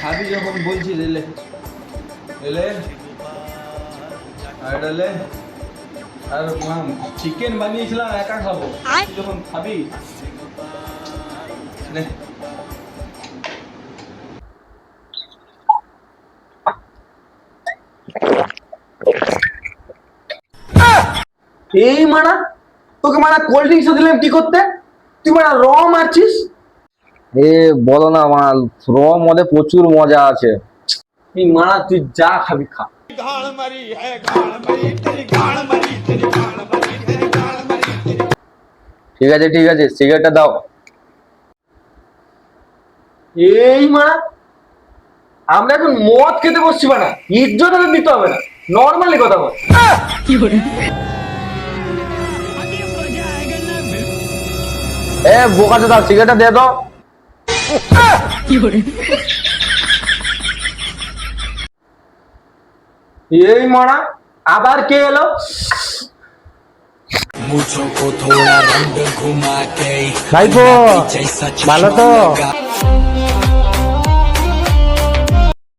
খাবি যখন বলছি এলে এলে আর এলে আর চিকেন বানিয়েছিলাম একা খাবো তুই যখন খাবি নে। এই মানা তোকে মানা কোল্ড ড্রিঙ্কস দিলাম কি করতে, তুই মানা র মারছিস। এ বলো না মাল, র মধ্যে প্রচুর মজা আছে। এই মানা তুই যা খাবি খা। ঠিক আছে ঠিক আছে, সিগারেটটা দাও। এই মানা আমরা এখন মদ খেতে বসছি মানা, ইজ্জত আর দিতে হবে না, নর্মালি কথা বল। এ বোকাতে দাও, সিগারেটটা দিয়ে দাও। এই মানা আবার কে এলো? मुझको थोड़ा रंग घुमा के ভাইপো ভালো তো?